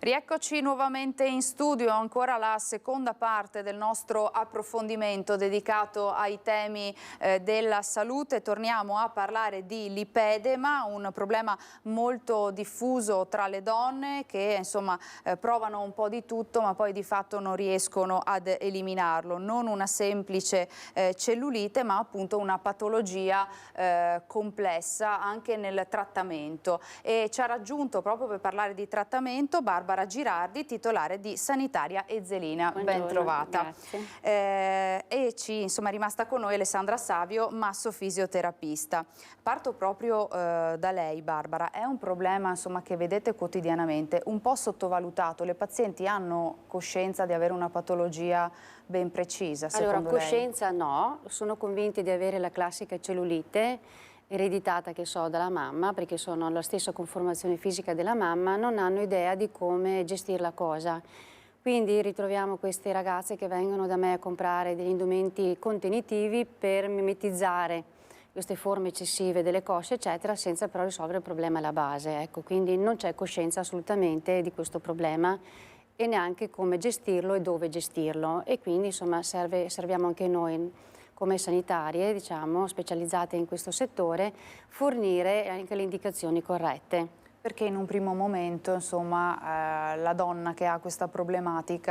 Rieccoci nuovamente in studio, ancora la seconda parte del nostro approfondimento dedicato ai temi della salute. Torniamo a parlare di lipedema, un problema molto diffuso tra le donne che insomma provano un po' di tutto ma poi di fatto non riescono ad eliminarlo. Non una semplice cellulite ma appunto una patologia complessa anche nel trattamento. E ci ha raggiunto proprio per parlare di trattamento Barbara Girardi, titolare di Sanitaria Ezzelina. Ben trovata. E insomma, è rimasta con noi Alessandra Savio, massofisioterapista. Parto proprio da lei, Barbara. È un problema insomma, che vedete quotidianamente, un po' sottovalutato. Le pazienti hanno coscienza di avere una patologia ben precisa, secondo allora, coscienza no, sono convinti di avere la classica cellulite ereditata che so dalla mamma, perché sono alla stessa conformazione fisica della mamma, non hanno idea di come gestire la cosa. Quindi ritroviamo queste ragazze che vengono da me a comprare degli indumenti contenitivi per mimetizzare queste forme eccessive delle cosce, eccetera, senza però risolvere il problema alla base. Ecco, quindi non c'è coscienza assolutamente di questo problema e neanche come gestirlo e dove gestirlo. E quindi insomma serviamo anche noi come sanitarie, diciamo, specializzate in questo settore, fornire anche le indicazioni corrette. Perché in un primo momento, insomma, la donna che ha questa problemapiù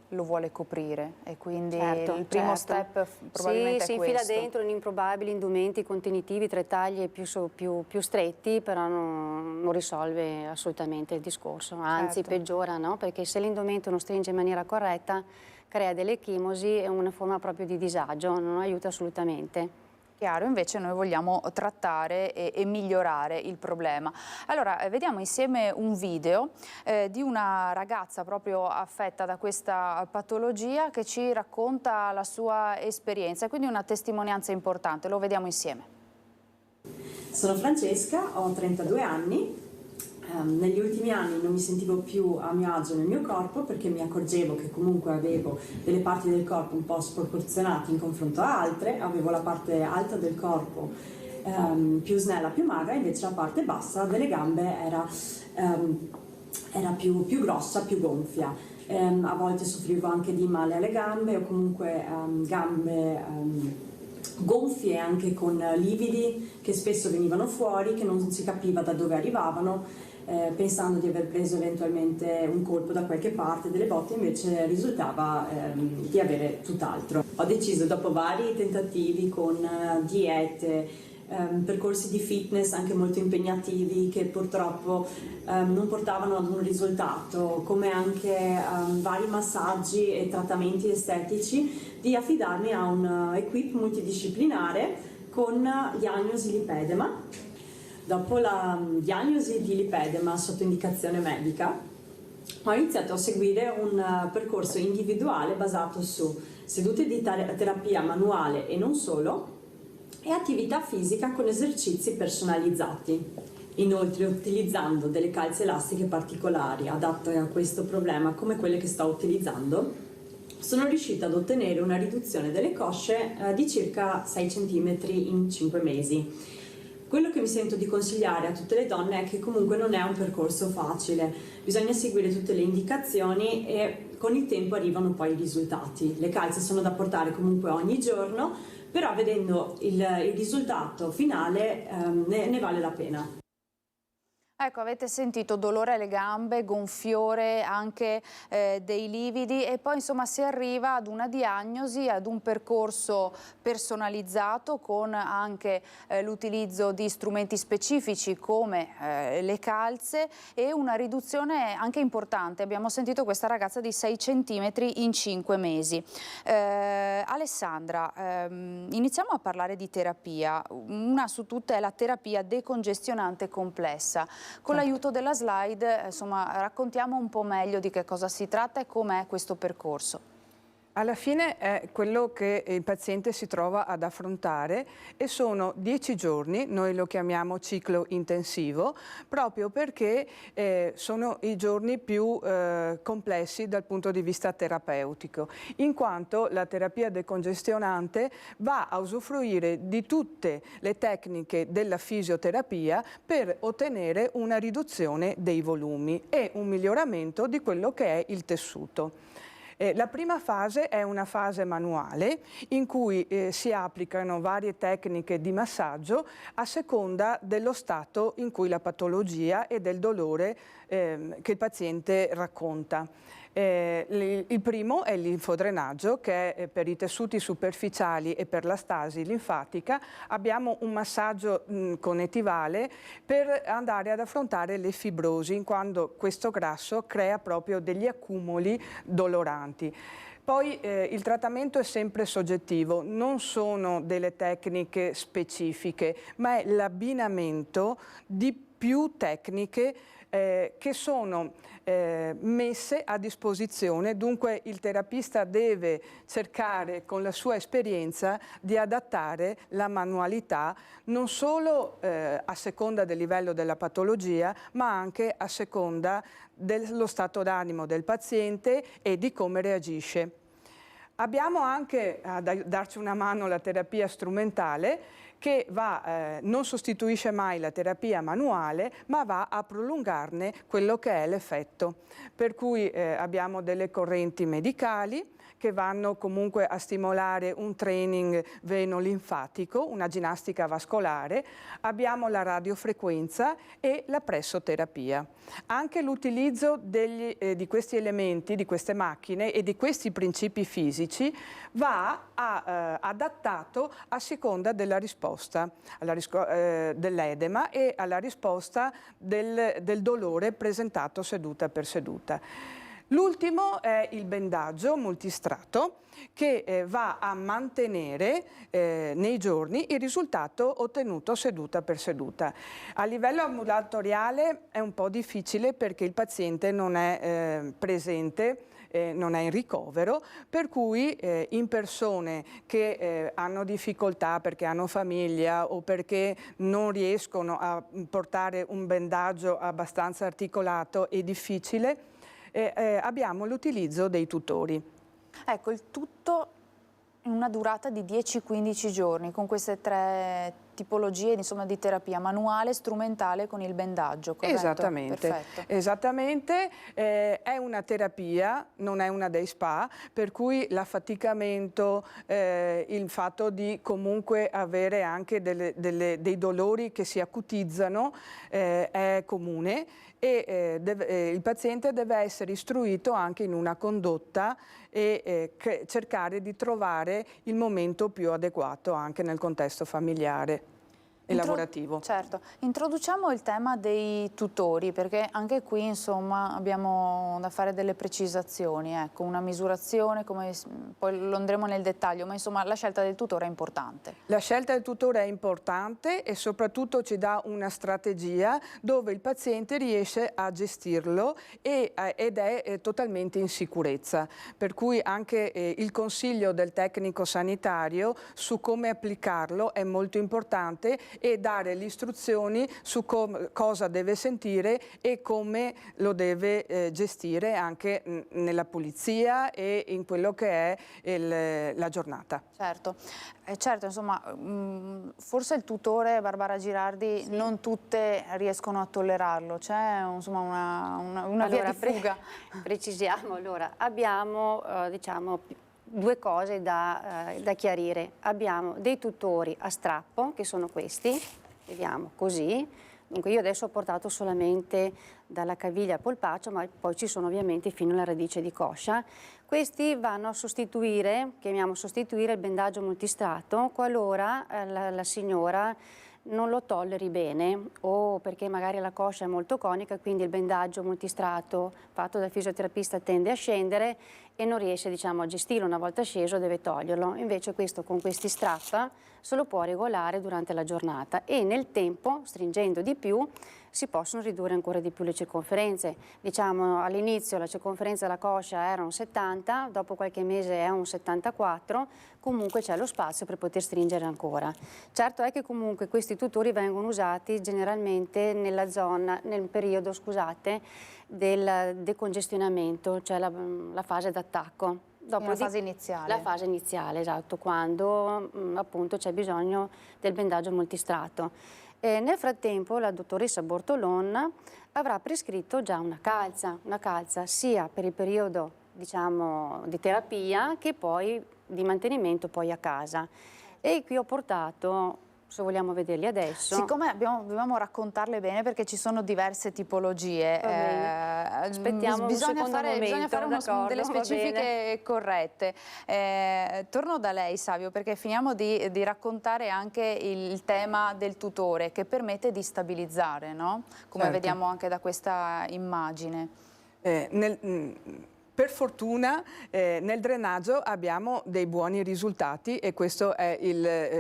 lo vuole coprire e quindi il primo step probabilmente è si questo. infila dentro in improbabili indumenti contenitivi, tre taglie più stretti, però non risolve assolutamente il discorso, anzi peggiora, no? Perché se l'indumento non stringe in maniera corretta crea delle echimosi e una forma proprio di disagio, non aiuta assolutamente. Chiaro, invece noi vogliamo trattare e migliorare il problema. Allora, vediamo insieme un video di una ragazza proprio affetta da questa patologia che ci racconta la sua esperienza, quindi una testimonianza importante, lo vediamo insieme. Sono Francesca, ho 32 anni. Negli ultimi anni non mi sentivo più a mio agio nel mio corpo perché mi accorgevo che comunque avevo delle parti del corpo un po' sproporzionate in confronto a altre, avevo la parte alta del corpo più snella, più magra, invece la parte bassa delle gambe era più grossa, più gonfia. A volte soffrivo anche di male alle gambe o comunque gambe gonfie anche con lividi che spesso venivano fuori, che non si capiva da dove arrivavano. Pensando di aver preso eventualmente un colpo da qualche parte delle botte, invece risultava di avere tutt'altro. Ho deciso dopo vari tentativi con diete, percorsi di fitness anche molto impegnativi che purtroppo non portavano ad un risultato, come anche vari massaggi e trattamenti estetici, di affidarmi a un equip multidisciplinare con diagnosi lipedema. Dopo la diagnosi di lipedema sotto indicazione medica, ho iniziato a seguire un percorso individuale basato su sedute di terapia manuale e non solo, e attività fisica con esercizi personalizzati. Inoltre, utilizzando delle calze elastiche particolari adatte a questo problema, come quelle che sto utilizzando, sono riuscita ad ottenere una riduzione delle cosce di circa 6 cm in 5 mesi. Quello che mi sento di consigliare a tutte le donne è che comunque non è un percorso facile, bisogna seguire tutte le indicazioni e con il tempo arrivano poi i risultati. Le calze sono da portare comunque ogni giorno, però vedendo il risultato finale ne vale la pena. Ecco, avete sentito dolore alle gambe, gonfiore anche dei lividi e poi insomma si arriva ad una diagnosi, ad un percorso personalizzato con anche l'utilizzo di strumenti specifici come le calze e una riduzione anche importante. Abbiamo sentito questa ragazza di 6 cm in 5 mesi. Alessandra, iniziamo a parlare di terapia. Una su tutte è la terapia decongestionante complessa. Con l'aiuto della slide, insomma, raccontiamo un po' meglio di che cosa si tratta e com'è questo percorso. Alla fine è quello che il paziente si trova ad affrontare e sono 10 giorni, noi lo chiamiamo ciclo intensivo, proprio perché sono i giorni più complessi dal punto di vista terapeutico, in quanto la terapia decongestionante va a usufruire di tutte le tecniche della fisioterapia per ottenere una riduzione dei volumi e un miglioramento di quello che è il tessuto. La prima fase è una fase manuale in cui si applicano varie tecniche di massaggio a seconda dello stato in cui la patologia e del dolore che il paziente racconta. Il primo è il linfodrenaggio, che è per i tessuti superficiali e per la stasi linfatica. Abbiamo un massaggio con etivale per andare ad affrontare le fibrosi, in quanto questo grasso crea proprio degli accumuli doloranti. Poi il trattamento è sempre soggettivo, non sono delle tecniche specifiche, ma è l'abbinamento di più tecniche che sono messe a disposizione. Dunque il terapista deve cercare con la sua esperienza di adattare la manualità non solo a seconda del livello della patologia, ma anche a seconda dello stato d'animo del paziente e di come reagisce. Abbiamo anche a darci una mano la terapia strumentale, che non sostituisce mai la terapia manuale, ma va a prolungarne quello che è l'effetto. Per cui abbiamo delle correnti medicali che vanno comunque a stimolare un training veno-linfatico, una ginnastica vascolare, abbiamo la radiofrequenza e la pressoterapia. Anche l'utilizzo di questi elementi, di queste macchine e di questi principi fisici va adattato a seconda della risposta dell'edema e alla risposta del dolore presentato seduta per seduta. L'ultimo è il bendaggio multistrato, che va a mantenere nei giorni il risultato ottenuto seduta per seduta. A livello ambulatoriale è un po' difficile perché il paziente non è presente, non è in ricovero, per cui in persone che hanno difficoltà perché hanno famiglia o perché non riescono a portare un bendaggio abbastanza articolato e difficile, abbiamo l'utilizzo dei tutori. Ecco, il tutto in una durata di 10-15 giorni con queste tre tipologie, insomma, di terapia manuale, strumentale con il bendaggio, corretto? Esattamente, perfetto. Esattamente, è una terapia, non è una day spa, per cui l'affaticamento, il fatto di comunque avere anche dei dolori che si acutizzano è comune e il paziente deve essere istruito anche in una condotta e cercare di trovare il momento più adeguato anche nel contesto familiare e lavorativo. Certo. Introduciamo il tema dei tutori, perché anche qui insomma abbiamo da fare delle precisazioni, ecco, una misurazione, poi lo andremo nel dettaglio, ma insomma la scelta del tutore è importante. La scelta del tutore è importante e soprattutto ci dà una strategia dove il paziente riesce a gestirlo ed è totalmente in sicurezza, per cui anche il consiglio del tecnico sanitario su come applicarlo è molto importante e dare le istruzioni su cosa deve sentire e come lo deve gestire anche nella pulizia e in quello che è la giornata. Certo, certo, insomma, forse il tutore, Barbara Girardi, sì, non tutte riescono a tollerarlo, c'è insomma una via di fuga. Precisiamo, allora, abbiamo diciamo due cose da chiarire. Abbiamo dei tutori a strappo, che sono questi, vediamo così. Dunque io adesso ho portato solamente dalla caviglia al polpaccio, ma poi ci sono ovviamente fino alla radice di coscia. Questi vanno a sostituire, chiamiamo sostituire, il bendaggio multistrato qualora la signora non lo tolleri bene o perché magari la coscia è molto conica, quindi il bendaggio multistrato fatto dal fisioterapista tende a scendere e non riesce, diciamo, a gestirlo. Una volta sceso deve toglierlo, invece questo con questi strappa se lo può regolare durante la giornata e nel tempo, stringendo di più, si possono ridurre ancora di più le circonferenze. Diciamo all'inizio la circonferenza della coscia era un 70, dopo qualche mese è un 74, comunque c'è lo spazio per poter stringere ancora. Certo è che comunque questi tutori vengono usati generalmente nella zona, nel periodo, scusate, del decongestionamento, cioè la fase d'attacco. La fase iniziale. La fase iniziale, esatto, quando appunto c'è bisogno del bendaggio multistrato. Nel frattempo la dottoressa Bortolon avrà prescritto già una calza sia per il periodo, diciamo, di terapia che poi di mantenimento poi a casa. E qui ho portato, se vogliamo vederli adesso. Siccome dobbiamo raccontarle bene perché ci sono diverse tipologie, aspettiamo bisogna fare delle specifiche corrette. Torno da lei, Savio, perché finiamo di raccontare anche il tema del tutore che permette di stabilizzare, no? Come certo. vediamo anche da questa immagine. Per fortuna nel drenaggio abbiamo dei buoni risultati e questo è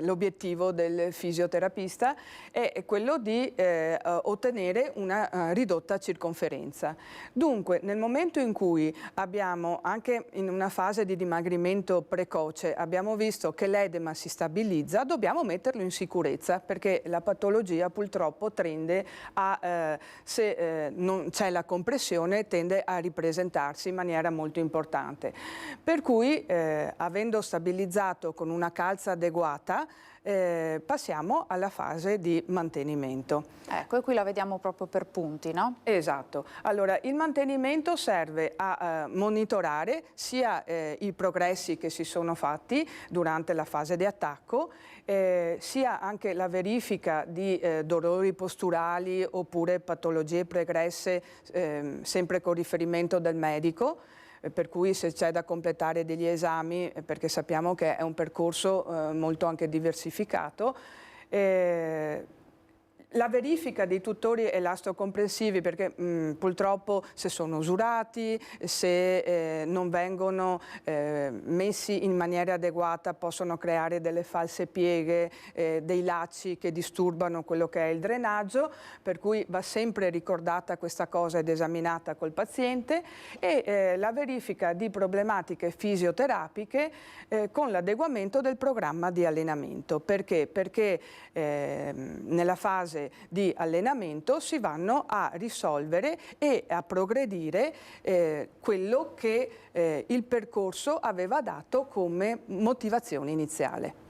l'obiettivo del fisioterapista, è quello di ottenere una ridotta circonferenza. Dunque nel momento in cui abbiamo, anche in una fase di dimagrimento precoce, abbiamo visto che l'edema si stabilizza, dobbiamo metterlo in sicurezza perché la patologia purtroppo tende a, se non c'è la compressione, tende a ripresentarsi in maniera molto importante. Per cui, avendo stabilizzato con una calza adeguata, passiamo alla fase di mantenimento. Ecco, e qui la vediamo proprio per punti, no? Esatto. Allora, il mantenimento serve a monitorare sia i progressi che si sono fatti durante la fase di attacco, sia anche la verifica di dolori posturali oppure patologie pregresse, sempre con riferimento del medico, per cui se c'è da completare degli esami, perché sappiamo che è un percorso molto anche diversificato, la verifica dei tutori elastocomprensivi, perché purtroppo se sono usurati, se non vengono messi in maniera adeguata possono creare delle false pieghe, dei lacci che disturbano quello che è il drenaggio, per cui va sempre ricordata questa cosa ed esaminata col paziente, e la verifica di problematiche fisioterapiche con l'adeguamento del programma di allenamento. Perché? Perché nella fase di allenamento si vanno a risolvere e a progredire quello che il percorso aveva dato come motivazione iniziale.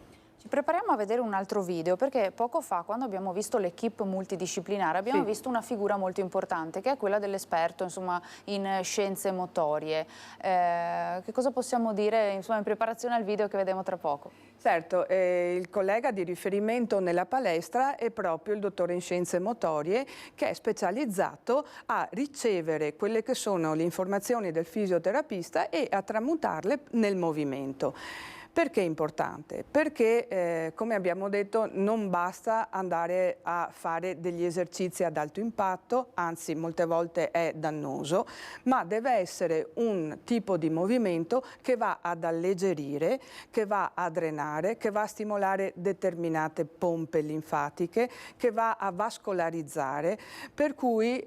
Ci prepariamo a vedere un altro video perché poco fa, quando abbiamo visto l'equipe multidisciplinare, abbiamo visto una figura molto importante che è quella dell'esperto, insomma, in scienze motorie. Che cosa possiamo dire, insomma, in preparazione al video che vedremo tra poco? Certo, il collega di riferimento nella palestra è proprio il dottore in scienze motorie che è specializzato a ricevere quelle che sono le informazioni del fisioterapista e a tramutarle nel movimento. Perché è importante? Perché, come abbiamo detto, non basta andare a fare degli esercizi ad alto impatto, anzi molte volte è dannoso, ma deve essere un tipo di movimento che va ad alleggerire, che va a drenare, che va a stimolare determinate pompe linfatiche, che va a vascolarizzare, per cui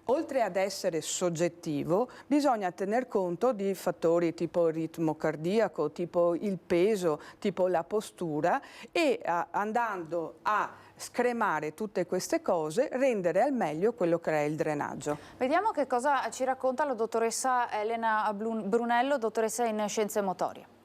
oltre ad essere soggettivo bisogna tener conto di fattori tipo il ritmo cardiaco, tipo il peso, tipo la postura, e andando a scremare tutte queste cose, rendere al meglio quello che è il drenaggio. Vediamo che cosa ci racconta la dottoressa Elena Brunello, dottoressa in scienze motorie.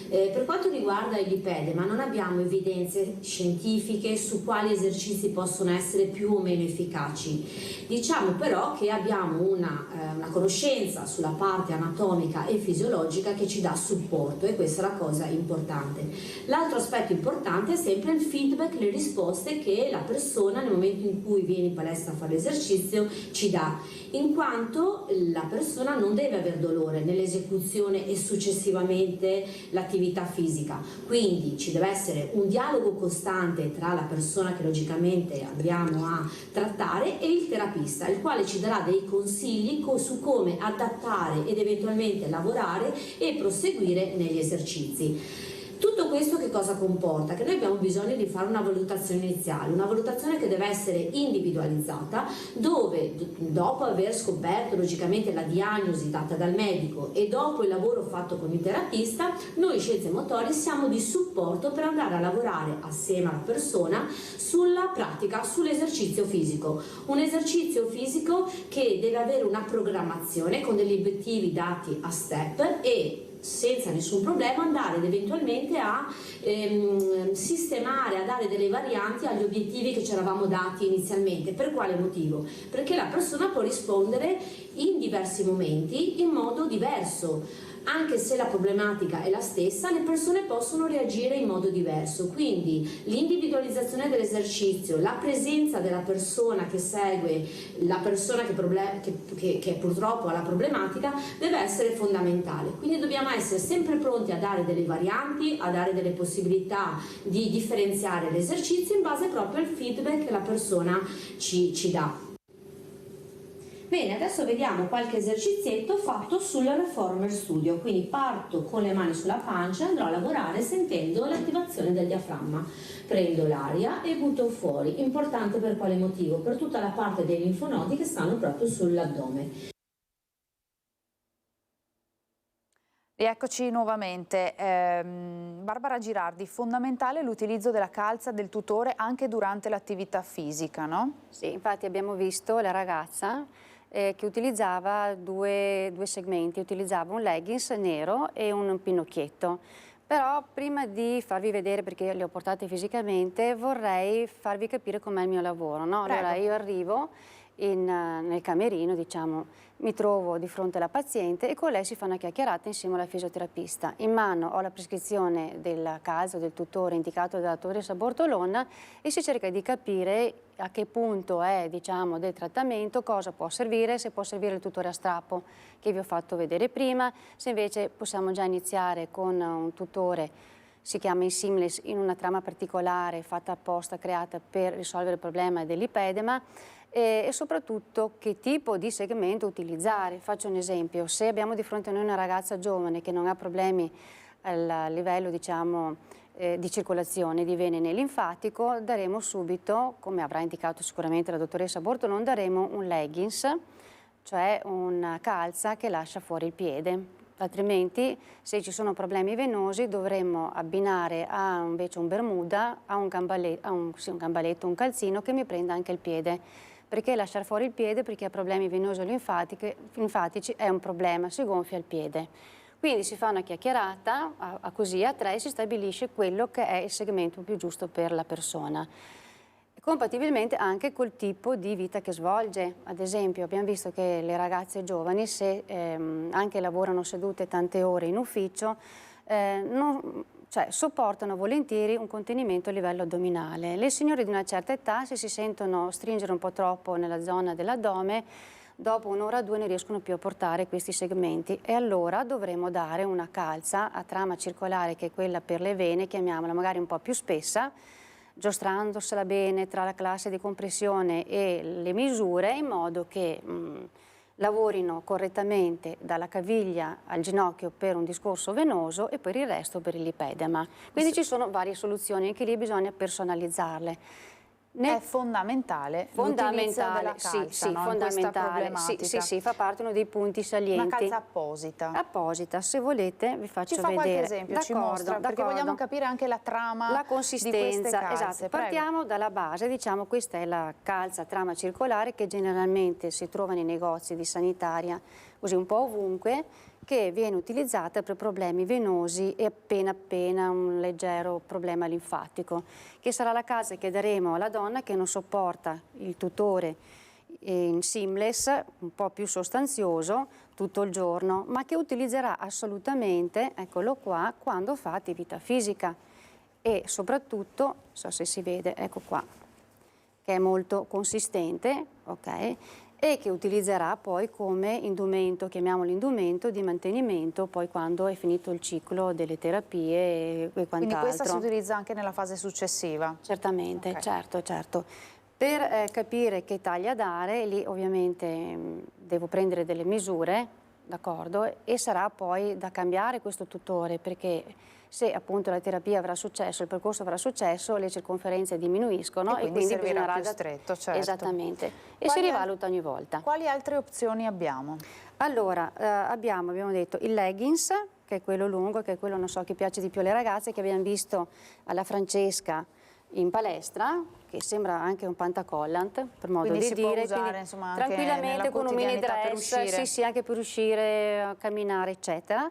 Per quanto riguarda il lipedema non abbiamo evidenze scientifiche su quali esercizi possono essere più o meno efficaci. Diciamo però che abbiamo una conoscenza sulla parte anatomica e fisiologica che ci dà supporto, e questa è la cosa importante. L'altro aspetto importante è sempre il feedback, le risposte che la persona nel momento in cui viene in palestra a fare l'esercizio ci dà, in quanto la persona non deve aver dolore nell'esecuzione e successivamente l'attività attività fisica, quindi ci deve essere un dialogo costante tra la persona che logicamente andiamo a trattare e il terapista, il quale ci darà dei consigli su come adattare ed eventualmente lavorare e proseguire negli esercizi. Tutto questo che cosa comporta? Che noi abbiamo bisogno di fare una valutazione iniziale, una valutazione che deve essere individualizzata, dove dopo aver scoperto logicamente la diagnosi data dal medico e dopo il lavoro fatto con il terapista, noi scienze motorie siamo di supporto per andare a lavorare assieme alla persona sulla pratica, sull'esercizio fisico. Un esercizio fisico che deve avere una programmazione con degli obiettivi dati a step e senza nessun problema andare ed eventualmente a sistemare, a dare delle varianti agli obiettivi che ci eravamo dati inizialmente. Per quale motivo? Perché la persona può rispondere in diversi momenti in modo diverso. Anche se la problematica è la stessa, le persone possono reagire in modo diverso, quindi l'individualizzazione dell'esercizio, la presenza della persona che segue la persona che purtroppo ha la problematica deve essere fondamentale, quindi dobbiamo essere sempre pronti a dare delle varianti, a dare delle possibilità di differenziare l'esercizio in base proprio al feedback che la persona ci dà. Bene, adesso vediamo qualche esercizietto fatto sul Reformer Studio, quindi parto con le mani sulla pancia e andrò a lavorare sentendo l'attivazione del diaframma. Prendo l'aria e butto fuori, importante per quale motivo? Per tutta la parte dei linfonodi che stanno proprio sull'addome. Rieccoci nuovamente. Barbara Girardi, fondamentale l'utilizzo della calza del tutore anche durante l'attività fisica, no? Sì, infatti abbiamo visto la ragazza che utilizzava due segmenti, utilizzava un leggings nero e un pinocchietto. Però prima di farvi vedere, perché le ho portate fisicamente, vorrei farvi capire com'è il mio lavoro, no? Allora io arrivo nel camerino, diciamo, mi trovo di fronte alla paziente e con lei si fa una chiacchierata insieme alla fisioterapista. In mano ho la prescrizione del calza, del tutore indicato dalla dottoressa Bortolona e si cerca di capire a che punto è, diciamo, del trattamento, cosa può servire, se può servire il tutore a strappo che vi ho fatto vedere prima, se invece possiamo già iniziare con un tutore, si chiama in seamless, in una trama particolare fatta apposta, creata per risolvere il problema dell'ipedema, e soprattutto che tipo di segmento utilizzare. Faccio un esempio: se abbiamo di fronte a noi una ragazza giovane che non ha problemi a livello, diciamo, di circolazione di vene nel linfatico, daremo subito, come avrà indicato sicuramente la dottoressa Bortolon, daremo un leggings, cioè una calza che lascia fuori il piede. Altrimenti, se ci sono problemi venosi, dovremmo abbinare invece un bermuda, a un gambaletto, un calzino che mi prenda anche il piede. Perché lasciare fuori il piede? Perché ha problemi venosi o linfatici è un problema, si gonfia il piede. Quindi si fa una chiacchierata, così a tre si stabilisce quello che è il segmento più giusto per la persona. Compatibilmente anche col tipo di vita che svolge. Ad esempio abbiamo visto che le ragazze giovani, se anche lavorano sedute tante ore in ufficio, sopportano volentieri un contenimento a livello addominale. Le signore di una certa età, se si sentono stringere un po' troppo nella zona dell'addome, dopo un'ora o due non riescono più a portare questi segmenti e allora dovremo dare una calza a trama circolare, che è quella per le vene, chiamiamola magari un po' più spessa, giostrandosela bene tra la classe di compressione e le misure, in modo che lavorino correttamente dalla caviglia al ginocchio per un discorso venoso e per il resto per l'ipedema. Quindi ci sono varie soluzioni, anche lì bisogna personalizzarle. È fondamentale l'utilizzo della calza, sì, no? Fondamentale, sì, fa parte uno dei punti salienti. Una calza apposita. Apposita, se volete vi faccio vedere. Ci fa qualche esempio, ci mostra, perché vogliamo capire anche la trama, la consistenza, di queste calze. Esatto. Partiamo dalla base, diciamo, questa è la calza trama circolare che generalmente si trova nei negozi di sanitaria, così un po' ovunque, che viene utilizzata per problemi venosi e appena un leggero problema linfatico, che sarà la calza che daremo alla donna che non sopporta il tutore in seamless, un po' più sostanzioso, tutto il giorno, ma che utilizzerà assolutamente, eccolo qua, quando fa attività fisica e soprattutto, non so se si vede, ecco qua, che è molto consistente, ok? e che utilizzerà poi come indumento, chiamiamolo indumento, di mantenimento poi quando è finito il ciclo delle terapie e quant'altro. Quindi questa si utilizza anche nella fase successiva? Certamente, Okay. certo. Per capire che taglia dare, lì ovviamente devo prendere delle misure, d'accordo, e sarà poi da cambiare questo tutore, perché se appunto la terapia avrà successo, il percorso avrà successo, le circonferenze diminuiscono E quindi servirà bisognerà più stretto, certo. Esattamente, e Quali si rivaluta ogni volta. Quali altre opzioni abbiamo? Allora, abbiamo detto il leggings, che è quello lungo, che è quello, non so, che piace di più alle ragazze, che abbiamo visto alla Francesca in palestra, che sembra anche un pantacollant, per modo Quindi di si dire. può usare, insomma, anche tranquillamente nella con un mini quotidianità per dress, uscire. sì, anche per uscire, a camminare, eccetera.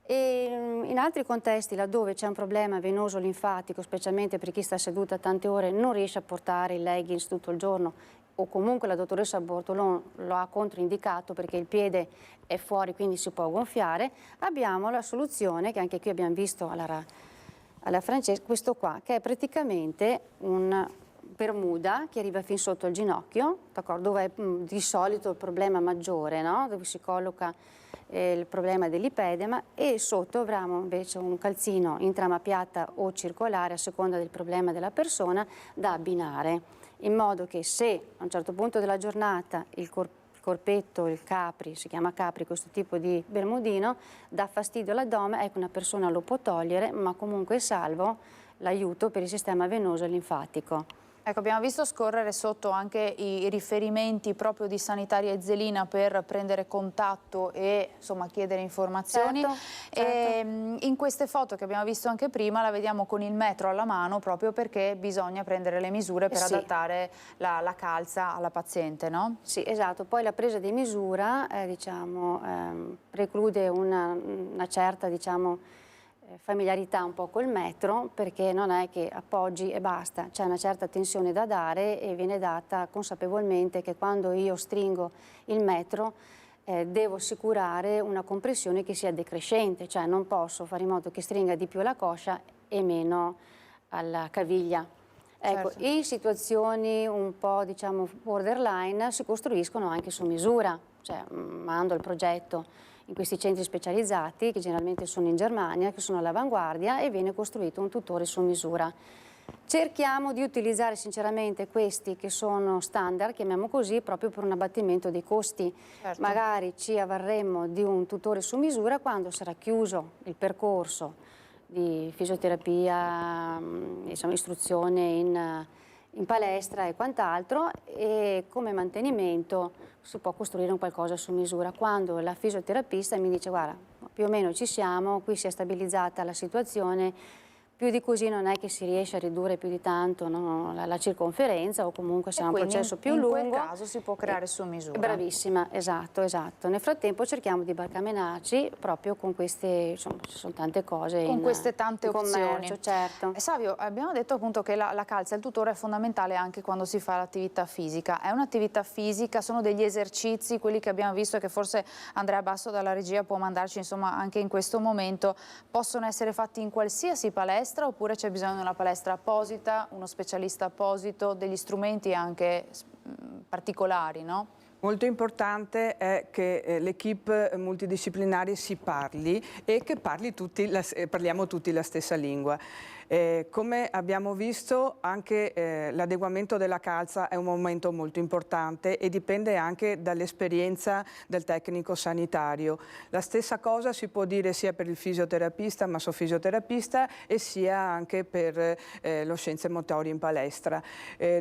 E in altri contesti, laddove c'è un problema venoso linfatico, specialmente per chi sta seduta tante ore, non riesce a portare il leggings tutto il giorno, o comunque la dottoressa Bortolon lo ha controindicato perché il piede è fuori, quindi si può gonfiare, abbiamo la soluzione, che anche qui abbiamo visto alla Francesca, questo qua, che è praticamente un bermuda che arriva fin sotto il ginocchio, dove è di solito il problema maggiore, no? Dove si colloca il problema dell'ipedema, e sotto avremo invece un calzino in trama piatta o circolare a seconda del problema della persona da abbinare, in modo che se a un certo punto della giornata il corpetto, il capri, si chiama capri questo tipo di bermudino, dà fastidio all'addome, ecco, una persona lo può togliere, ma comunque è salvo l'aiuto per il sistema venoso e linfatico. Ecco, abbiamo visto scorrere sotto anche i riferimenti proprio di Sanitaria Ezzelina per prendere contatto e insomma chiedere informazioni. Certo. E, in queste foto che abbiamo visto anche prima la vediamo con il metro alla mano, proprio perché bisogna prendere le misure per adattare la calza alla paziente, no? Sì, esatto. Poi la presa di misura preclude una certa, familiarità un po' col metro, perché non è che appoggi e basta, c'è una certa tensione da dare e viene data consapevolmente che quando io stringo il metro devo assicurare una compressione che sia decrescente, cioè non posso fare in modo che stringa di più la coscia e meno alla caviglia. Ecco, Certo. in situazioni un po' borderline si costruiscono anche su misura, cioè mando il progetto in questi centri specializzati, che generalmente sono in Germania, che sono all'avanguardia, e viene costruito un tutore su misura. Cerchiamo di utilizzare sinceramente questi che sono standard, chiamiamo così, proprio per un abbattimento dei costi. Certo. Magari ci avvarremo di un tutore su misura quando sarà chiuso il percorso di fisioterapia, istruzione in palestra e quant'altro, e come mantenimento si può costruire un qualcosa su misura. Quando la fisioterapista mi dice: guarda, più o meno ci siamo, qui si è stabilizzata la situazione, più di così non è che si riesce a ridurre più di tanto, no, la circonferenza, o comunque se è un processo più lungo. In quel caso si può creare su misura. Bravissima, esatto. Nel frattempo cerchiamo di barcamenarci proprio con queste, insomma, ci sono tante cose con queste tante opzioni. Certo. Savio, abbiamo detto appunto che la calza, il tutore è fondamentale anche quando si fa l'attività fisica. È un'attività fisica, sono degli esercizi, quelli che abbiamo visto, che forse Andrea Basso dalla regia può mandarci, insomma, anche in questo momento, possono essere fatti in qualsiasi palestra, oppure c'è bisogno di una palestra apposita, uno specialista apposito, degli strumenti anche particolari, no? Molto importante è che l'equipe multidisciplinare si parli e che parliamo tutti la stessa lingua. Come abbiamo visto, anche l'adeguamento della calza è un momento molto importante e dipende anche dall'esperienza del tecnico sanitario. La stessa cosa si può dire sia per il fisioterapista, massofisioterapista, e sia anche per lo scienze motorie in palestra.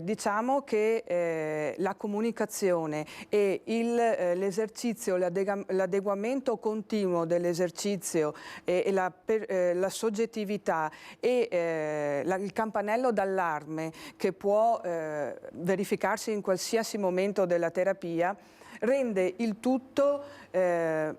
Diciamo che la comunicazione e l'esercizio, l'adeguamento continuo dell'esercizio e la soggettività e il campanello d'allarme che può verificarsi in qualsiasi momento della terapia rende il tutto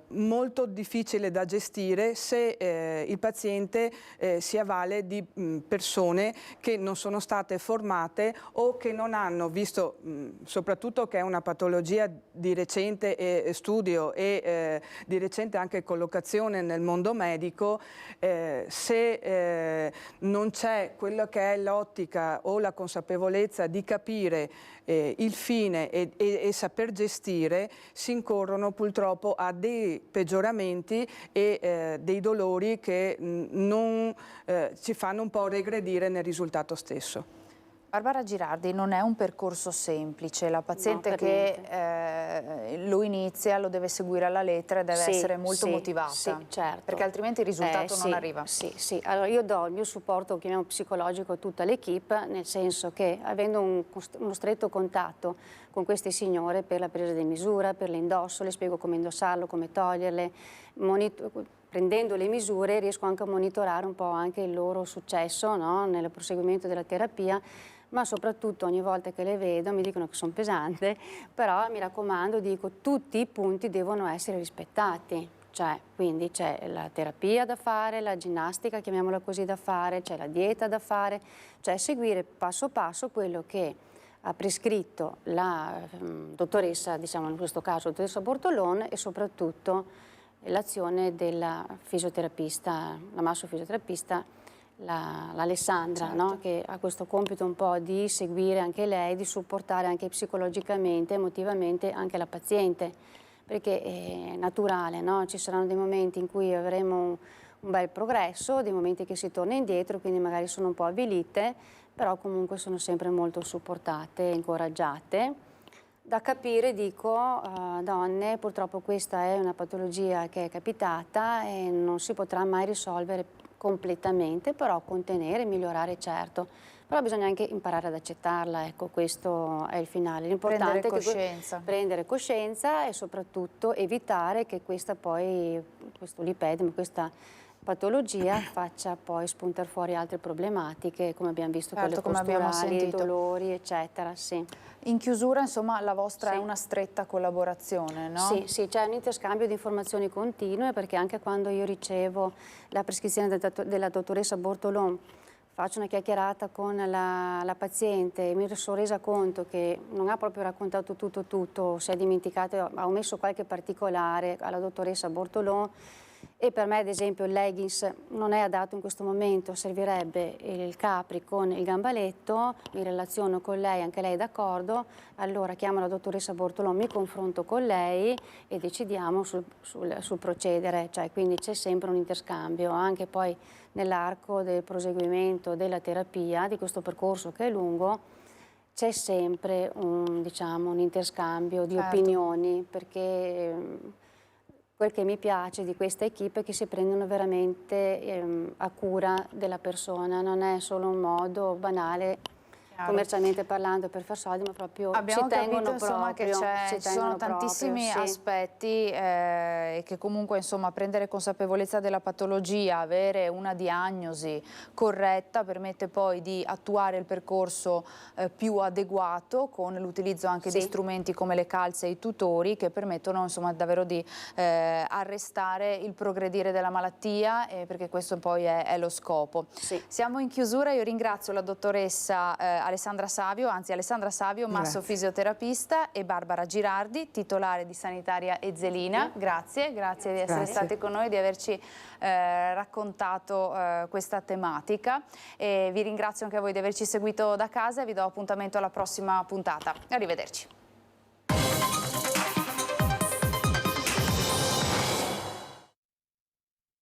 molto difficile da gestire se il paziente si avvale di persone che non sono state formate o che non hanno visto, soprattutto che è una patologia di recente studio e di recente anche collocazione nel mondo medico, se non c'è quella che è l'ottica o la consapevolezza di capire il fine e saper gestire, si incorrono purtroppo a dei peggioramenti e dei dolori che ci fanno un po' regredire nel risultato stesso. Barbara Girardi, non è un percorso semplice, la paziente che lo inizia lo deve seguire alla lettera e deve essere molto motivata, certo. Perché altrimenti il risultato non arriva. Sì, allora io do il mio supporto, chiamiamo psicologico, a tutta l'equipe, nel senso che avendo uno stretto contatto con queste signore per la presa di misura, per l'indosso, le spiego come indossarlo, come toglierle, prendendo le misure riesco anche a monitorare un po' anche il loro successo, no? Nel proseguimento della terapia, ma soprattutto ogni volta che le vedo mi dicono che sono pesante, però mi raccomando, dico tutti i punti devono essere rispettati, cioè quindi c'è la terapia da fare, la ginnastica, chiamiamola così, da fare, c'è la dieta da fare, cioè seguire passo passo quello che ha prescritto la dottoressa, diciamo in questo caso la dottoressa Bortolon, e soprattutto l'azione della fisioterapista, la massofisioterapista, l'Alessandra, certo, no? Che ha questo compito un po' di seguire anche lei, di supportare anche psicologicamente, emotivamente anche la paziente, perché è naturale, no? Ci saranno dei momenti in cui avremo un bel progresso, dei momenti che si torna indietro, quindi magari sono un po' avvilite, però comunque sono sempre molto supportate e incoraggiate. Da capire, dico, donne, purtroppo questa è una patologia che è capitata e non si potrà mai risolvere completamente, però contenere, migliorare certo, però bisogna anche imparare ad accettarla, ecco, questo è il finale. L'importante è prendere coscienza e soprattutto evitare che questo lipedema, questa patologia faccia poi spuntare fuori altre problematiche, come abbiamo visto, certo, quelle posturali, dolori, eccetera. Sì. In chiusura, insomma, la vostra è una stretta collaborazione, no? Sì, c'è un interscambio di informazioni continue, perché anche quando io ricevo la prescrizione della dottoressa Bortolon, faccio una chiacchierata con la paziente e mi sono resa conto che non ha proprio raccontato tutto, si è dimenticato, ha omesso qualche particolare alla dottoressa Bortolon. E per me, ad esempio, il leggings non è adatto in questo momento, servirebbe il capri con il gambaletto, mi relaziono con lei, anche lei è d'accordo, allora chiamo la dottoressa Bortolon, mi confronto con lei e decidiamo sul procedere, cioè quindi c'è sempre un interscambio, anche poi nell'arco del proseguimento della terapia, di questo percorso che è lungo, c'è sempre un interscambio di opinioni, perché quel che mi piace di questa equipe è che si prendono veramente a cura della persona, non è solo un modo banale, commercialmente parlando, per far soldi, ma proprio abbiamo ci tengono capito, insomma, proprio, che ci sono tantissimi aspetti e che comunque, insomma, prendere consapevolezza della patologia, avere una diagnosi corretta permette poi di attuare il percorso più adeguato, con l'utilizzo anche di strumenti come le calze e i tutori, che permettono, insomma, davvero di arrestare il progredire della malattia, perché questo poi è lo scopo. Siamo in chiusura, io ringrazio la dottoressa Alessandra Savio, massofisioterapista, e Barbara Girardi, titolare di Sanitaria Ezzelina. Grazie di essere stati con noi e di averci raccontato questa tematica. E vi ringrazio anche a voi di averci seguito da casa e vi do appuntamento alla prossima puntata. Arrivederci.